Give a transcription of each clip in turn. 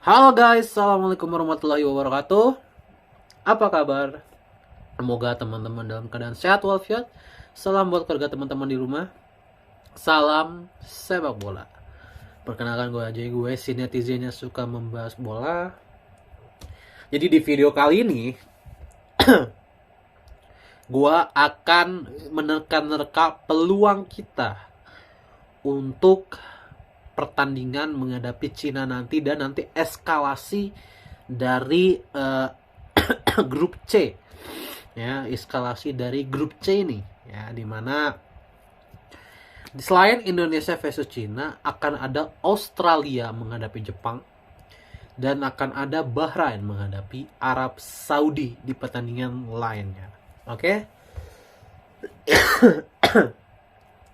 Halo guys, assalamualaikum warahmatullahi wabarakatuh. Apa kabar? Semoga teman-teman dalam keadaan sehat walafiat. Salam buat keluarga teman-teman di rumah. Salam sepak bola. Perkenalkan gue aja, gue si netizen yang suka membahas bola. Jadi di video kali ini gue akan menerka-nerka peluang kita untuk pertandingan menghadapi Cina nanti, dan nanti eskalasi dari grup C, ya, eskalasi dari grup C ini, ya, dimana selain Indonesia versus Cina akan ada Australia menghadapi Jepang, dan akan ada Bahrain menghadapi Arab Saudi di pertandingan lainnya. Oke,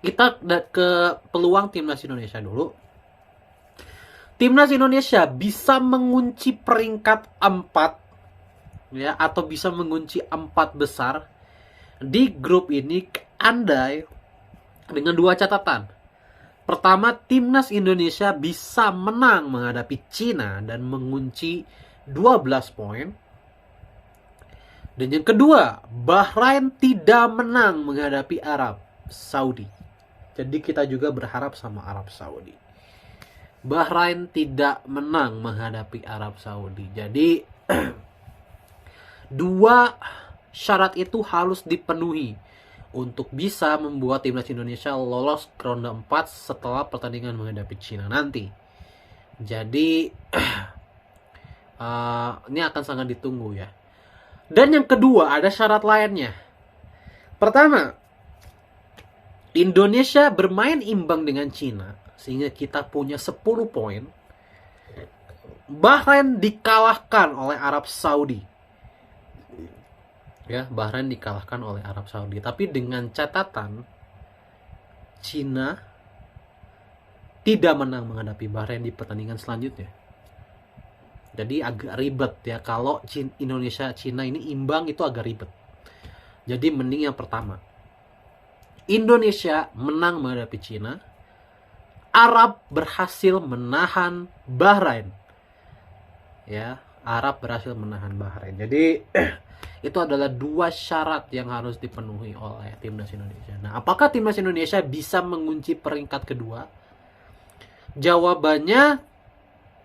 kita ke peluang timnas Indonesia dulu. Timnas Indonesia bisa mengunci peringkat 4, ya, atau bisa mengunci 4 besar di grup ini andai dengan 2 catatan. Pertama, timnas Indonesia bisa menang menghadapi Cina dan mengunci 12 poin. Dan yang kedua, Bahrain tidak menang menghadapi Arab Saudi. Jadi kita juga berharap sama Arab Saudi. Bahrain tidak menang menghadapi Arab Saudi. Jadi dua syarat itu harus dipenuhi untuk bisa membuat timnas Indonesia lolos ke ronde 4 setelah pertandingan menghadapi Cina nanti. Jadi ini akan sangat ditunggu, ya. Dan yang kedua, ada syarat lainnya. Pertama, Indonesia bermain imbang dengan Cina sehingga kita punya 10 poin. Bahrain dikalahkan oleh Arab Saudi. Ya, Bahrain dikalahkan oleh Arab Saudi. Tapi dengan catatan Cina tidak menang menghadapi Bahrain di pertandingan selanjutnya. Jadi agak ribet, ya, kalau Indonesia Cina ini imbang itu agak ribet. Jadi mending yang pertama, Indonesia menang menghadapi Cina, Arab berhasil menahan Bahrain. Ya, Arab berhasil menahan Bahrain. Jadi itu adalah 2 syarat yang harus dipenuhi oleh timnas Indonesia. Nah, apakah timnas Indonesia bisa mengunci peringkat kedua? Jawabannya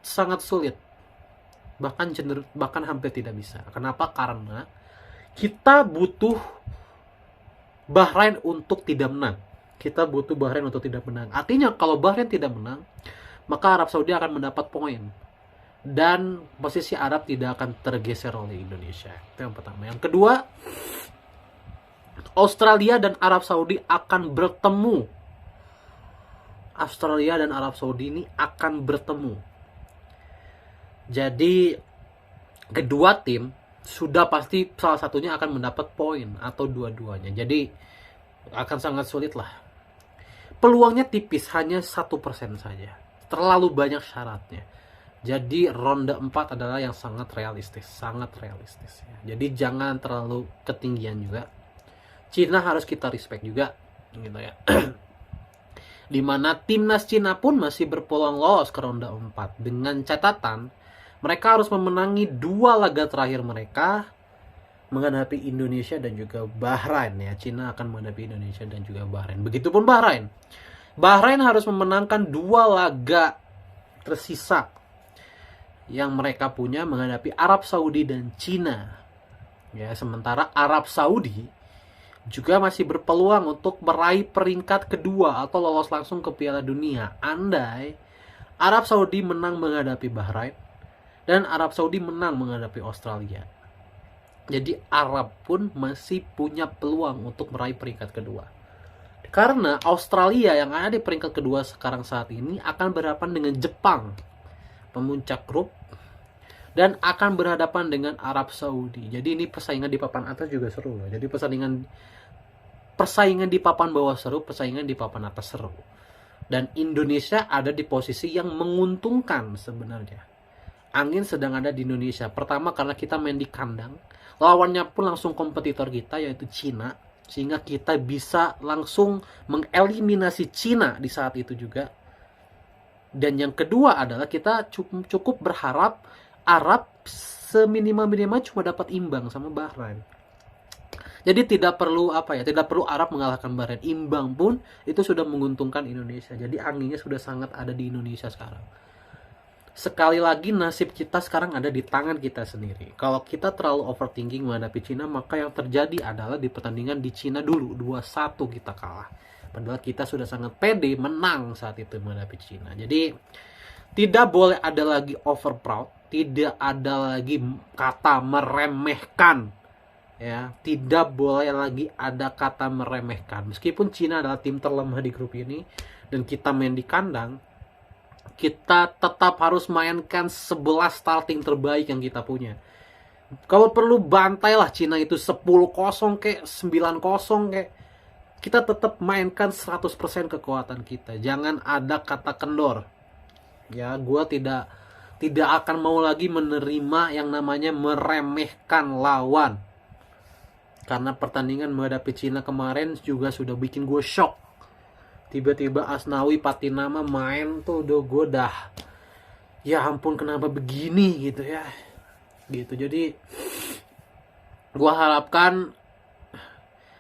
sangat sulit. Bahkan hampir tidak bisa. Kenapa? Karena kita butuh Bahrain untuk tidak menang. Kita butuh Bahrain untuk tidak menang. Artinya kalau Bahrain tidak menang, maka Arab Saudi akan mendapat poin. Dan posisi Arab tidak akan tergeser oleh Indonesia. Itu yang pertama. Yang kedua, Australia dan Arab Saudi akan bertemu. Australia dan Arab Saudi ini akan bertemu. Jadi kedua tim sudah pasti salah satunya akan mendapat poin atau dua-duanya. Jadi akan sangat sulit lah. Peluangnya tipis, hanya 1% saja. Terlalu banyak syaratnya. Jadi ronde 4 adalah yang sangat realistis. Sangat realistis, ya. Jadi jangan terlalu ketinggian juga. Cina harus kita respect juga, gitu, ya. Dimana timnas Cina pun masih berpeluang lolos ke ronde 4. Dengan catatan mereka harus memenangi 2 laga terakhir mereka menghadapi Indonesia dan juga Bahrain, ya. Cina akan menghadapi Indonesia dan juga Bahrain. Begitupun Bahrain. Bahrain harus memenangkan 2 laga tersisa yang mereka punya menghadapi Arab Saudi dan Cina. Ya, sementara Arab Saudi juga masih berpeluang untuk meraih peringkat kedua atau lolos langsung ke Piala Dunia andai Arab Saudi menang menghadapi Bahrain dan Arab Saudi menang menghadapi Australia. Jadi Arab pun masih punya peluang untuk meraih peringkat kedua. Karena Australia yang ada di peringkat kedua sekarang saat ini akan berhadapan dengan Jepang, pemuncak grup, dan akan berhadapan dengan Arab Saudi. Jadi ini persaingan di papan atas juga seru. Jadi persaingan di papan bawah seru, persaingan di papan atas seru. Dan Indonesia ada di posisi yang menguntungkan sebenarnya. Angin sedang ada di Indonesia. Pertama karena kita main di kandang. Lawannya pun langsung kompetitor kita, yaitu Cina. Sehingga kita bisa langsung mengeliminasi Cina di saat itu juga. Dan yang kedua adalah kita cukup berharap Arab seminimal-minimal cuma dapat imbang sama Bahrain. Jadi tidak perlu tidak perlu Arab mengalahkan Bahrain. Imbang pun itu sudah menguntungkan Indonesia. Jadi anginnya sudah sangat ada di Indonesia sekarang. Sekali lagi nasib kita sekarang ada di tangan kita sendiri. Kalau kita terlalu overthinking menghadapi Cina, maka yang terjadi adalah di pertandingan di Cina dulu 2-1 kita kalah. Padahal kita sudah sangat pede menang saat itu menghadapi Cina. Jadi tidak boleh ada lagi over proud, tidak ada lagi kata meremehkan. Ya, tidak boleh lagi ada kata meremehkan. Meskipun Cina adalah tim terlemah di grup ini dan kita main di kandang, kita tetap harus mainkan 11 starting terbaik yang kita punya. Kalau perlu bantailah Cina itu 10-0 kek, 9-0 kek. Kita tetap mainkan 100% kekuatan kita. Jangan ada kata kendor. Ya, gua tidak akan mau lagi menerima yang namanya meremehkan lawan. Karena pertandingan menghadapi Cina kemarin juga sudah bikin gue shock. Tiba-tiba Asnawi Patinama main tuh gue dah ya ampun kenapa begini gitu ya. Gitu. Jadi gue harapkan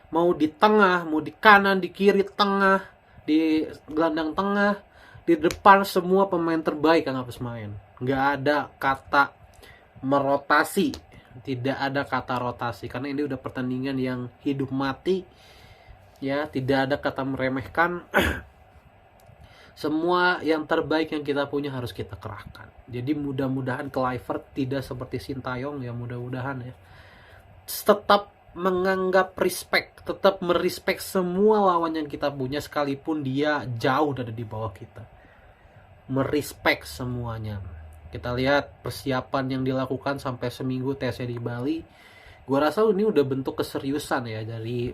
mau di tengah, mau di kanan, di kiri, tengah, di gelandang tengah, di depan semua pemain terbaik yang harus main. Nggak ada kata merotasi. Tidak ada kata rotasi karena ini udah pertandingan yang hidup mati. Ya, tidak ada kata meremehkan. Semua yang terbaik yang kita punya harus kita kerahkan. Jadi mudah-mudahan Kluivert tidak seperti Sintayong ya, mudah-mudahan ya. Tetap menganggap respect, tetap merespek semua lawan yang kita punya sekalipun dia jauh dari di bawah kita. Merespek semuanya. Kita lihat persiapan yang dilakukan sampai seminggu tesnya di Bali. Gua rasa ini udah bentuk keseriusan ya dari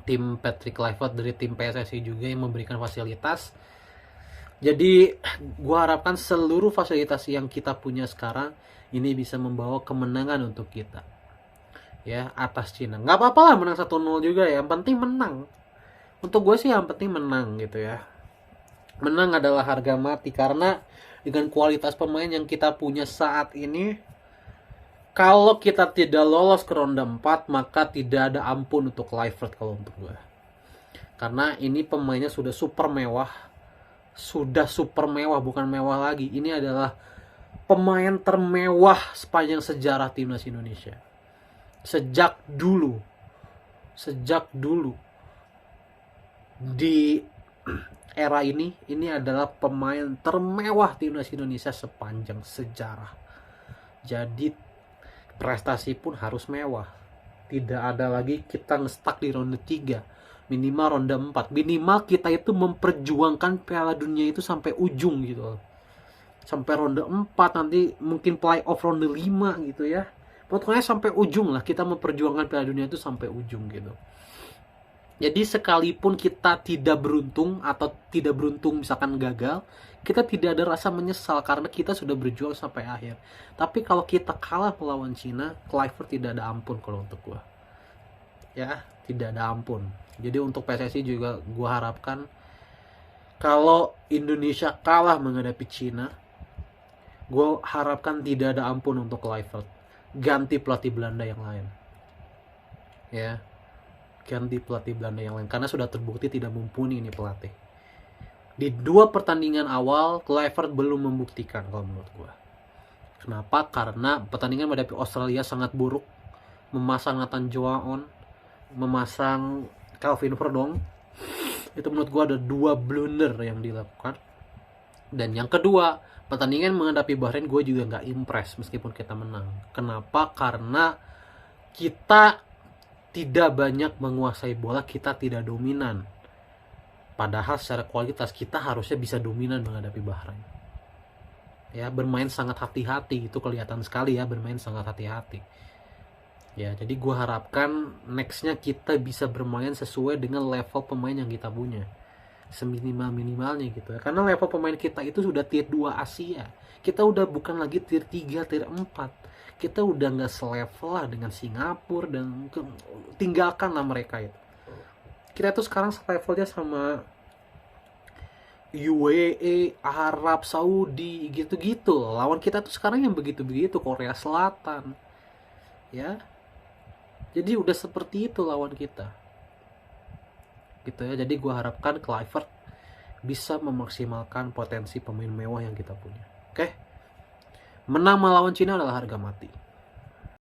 tim Patrick Kluivert, dari tim PSSI juga yang memberikan fasilitas. Jadi gua harapkan seluruh fasilitas yang kita punya sekarang ini bisa membawa kemenangan untuk kita. Ya, atas Cina. Nggak apa-apa lah menang 1-0 juga ya. Yang penting menang. Untuk gue sih yang penting menang gitu ya. Menang adalah harga mati karena dengan kualitas pemain yang kita punya saat ini, kalau kita tidak lolos ke ronde 4, maka tidak ada ampun untuk Kluivert kalau untuk gue. Karena ini pemainnya sudah super mewah. Sudah super mewah, bukan mewah lagi. Ini adalah pemain termewah sepanjang sejarah timnas Indonesia. Sejak dulu di era ini adalah pemain termewah timnas Indonesia sepanjang sejarah. Jadi prestasi pun harus mewah. Tidak ada lagi kita ngestak di ronde 3, minimal ronde 4. Minimal kita itu memperjuangkan Piala Dunia itu sampai ujung gitu. Sampai ronde 4, nanti mungkin playoff ronde 5 gitu ya. Pokoknya sampai ujung lah, kita memperjuangkan Piala Dunia itu sampai ujung gitu. Jadi sekalipun kita tidak beruntung atau tidak beruntung misalkan gagal, kita tidak ada rasa menyesal karena kita sudah berjuang sampai akhir. Tapi kalau kita kalah melawan Cina, Kluivert tidak ada ampun kalau untuk gua. Ya, tidak ada ampun. Jadi untuk PSSI juga gua harapkan kalau Indonesia kalah menghadapi Cina, gua harapkan tidak ada ampun untuk Kluivert. Ganti pelatih Belanda yang lain. Ya. Ganti pelatih Belanda yang lain karena sudah terbukti tidak mumpuni ini pelatih. Di 2 pertandingan awal Kluivert belum membuktikan kalau menurut gua. Kenapa? Karena pertandingan menghadapi Australia sangat buruk, memasang Nathan Joaon, memasang Calvin Verdong. Itu menurut gua ada 2 blunder yang dilakukan. Dan yang kedua, pertandingan menghadapi Bahrain gue juga nggak impress meskipun kita menang. Kenapa? Karena kita tidak banyak menguasai bola, kita tidak dominan. Padahal secara kualitas kita harusnya bisa dominan menghadapi Bahrain. Ya, bermain sangat hati-hati, itu kelihatan sekali ya, bermain sangat hati-hati. Ya, jadi gue harapkan nextnya kita bisa bermain sesuai dengan level pemain yang kita punya. Seminimal-minimalnya gitu ya. Karena level pemain kita itu sudah tier 2 Asia. Kita udah bukan lagi tier 3, tier 4. Kita udah nggak selevel lah dengan Singapura dan tinggalkanlah mereka itu. Kita tuh sekarang selevelnya sama UAE, Arab Saudi, gitu-gitu. Lawan kita tuh sekarang yang begitu-begitu, Korea Selatan, ya. Jadi udah seperti itu lawan kita, gitu ya. Jadi gue harapkan Kluivert bisa memaksimalkan potensi pemain mewah yang kita punya. Oke, menang melawan Cina adalah harga mati.